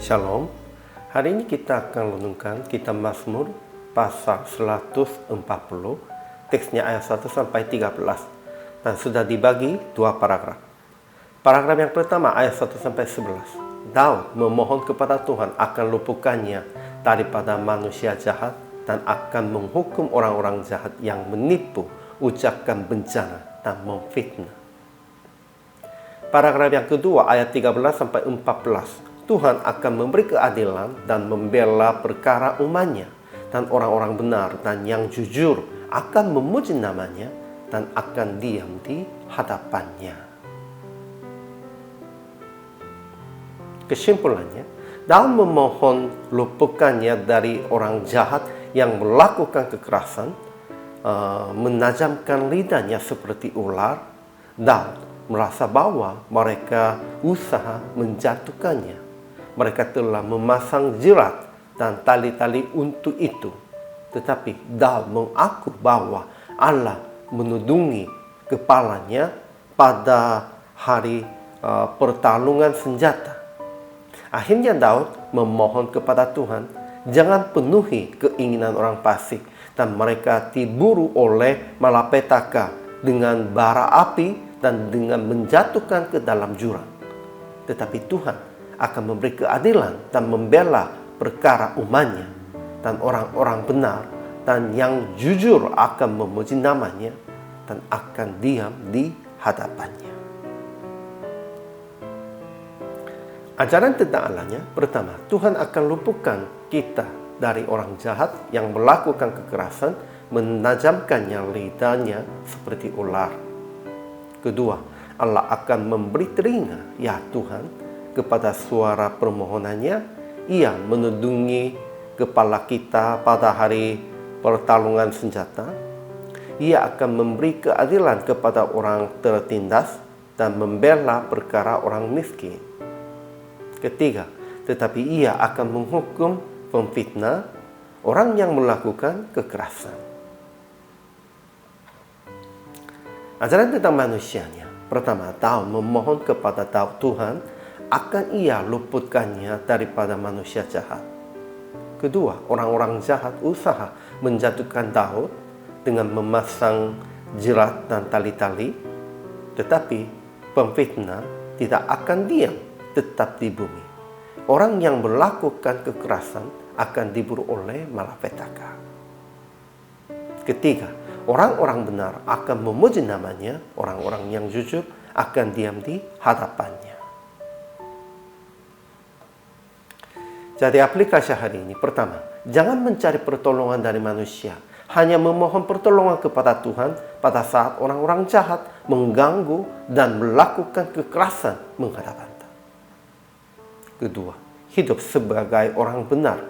Shalom. Hari ini kita akan renungkan kitab Mazmur pasal 140, teksnya ayat 1 sampai 13, dan sudah dibagi dua paragraf. Paragraf yang pertama ayat 1 sampai 11. Daud memohon kepada Tuhan akan lupukannya daripada manusia jahat dan akan menghukum orang-orang jahat yang menipu, ucapkan bencana dan memfitnah. Paragraf yang kedua ayat 13 sampai 14. Tuhan akan memberi keadilan dan membela perkara umatnya, dan orang-orang benar dan yang jujur akan memuji namanya dan akan diam di hadapannya. Kesimpulannya, Daud memohon lupukannya dari orang jahat yang melakukan kekerasan, menajamkan lidahnya seperti ular. Daud merasa bahwa mereka usaha menjatuhkannya. Mereka telah memasang jerat dan tali-tali untuk itu. Tetapi Daud mengaku bahwa Allah menudungi kepalanya pada hari pertarungan senjata. Akhirnya Daud memohon kepada Tuhan, jangan penuhi keinginan orang fasik dan mereka diburu oleh malapetaka dengan bara api dan dengan menjatuhkan ke dalam jurang. Tetapi Tuhan akan memberi keadilan dan membela perkara umatnya, dan orang-orang benar dan yang jujur akan memuji namanya dan akan diam di hadapannya. Ajaran tentang Allahnya, pertama, Tuhan akan lumpuhkan kita dari orang jahat yang melakukan kekerasan, menajamkannya lidahnya seperti ular. Kedua, Allah akan memberi telinga, ya Tuhan, kepada suara permohonannya. Ia menudungi kepala kita pada hari pertarungan senjata. Ia akan memberi keadilan kepada orang tertindas dan membela perkara orang miskin. Ketiga, tetapi ia akan menghukum pemfitnah, orang yang melakukan kekerasan. Ajaran tentang manusianya. Pertama, Daud memohon kepada Tuhan akan ia luputkannya daripada manusia jahat. Kedua, orang-orang jahat usaha menjatuhkan Daud dengan memasang jerat dan tali-tali. Tetapi pemfitnah tidak akan diam tetap di bumi. Orang yang melakukan kekerasan akan diburu oleh malapetaka. Ketiga, orang-orang benar akan memuji namanya, orang-orang yang jujur akan diam di hadapannya. Jadi aplikasi hari ini, pertama, jangan mencari pertolongan dari manusia. Hanya memohon pertolongan kepada Tuhan pada saat orang-orang jahat mengganggu dan melakukan kekerasan menghadap Anda. Kedua, hidup sebagai orang benar,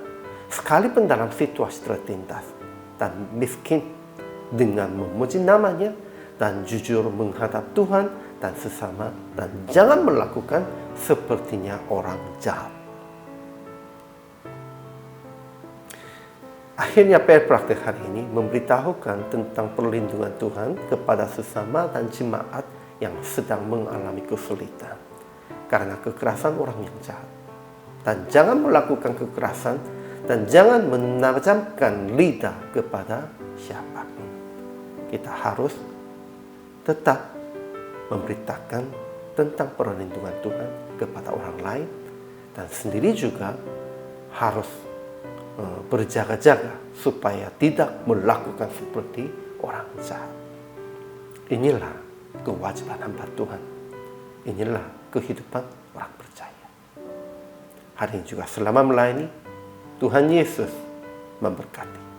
sekalipun dalam situasi tertindas dan miskin, dengan memuji namanya dan jujur menghadap Tuhan dan sesama, dan jangan melakukan sepertinya orang jahat. Akhirnya praktik hari ini memberitahukan tentang perlindungan Tuhan kepada sesama dan jemaat yang sedang mengalami kesulitan karena kekerasan orang yang jahat. Dan jangan melakukan kekerasan dan jangan menajamkan lidah kepada siapapun. Kita harus tetap memberitakan tentang perlindungan Tuhan kepada orang lain, dan sendiri juga harus berjaga-jaga supaya tidak melakukan seperti orang jahat. Inilah kewajiban hamba Tuhan. Inilah kehidupan orang percaya. Hari ini juga selama melayani, Tuhan Yesus memberkati.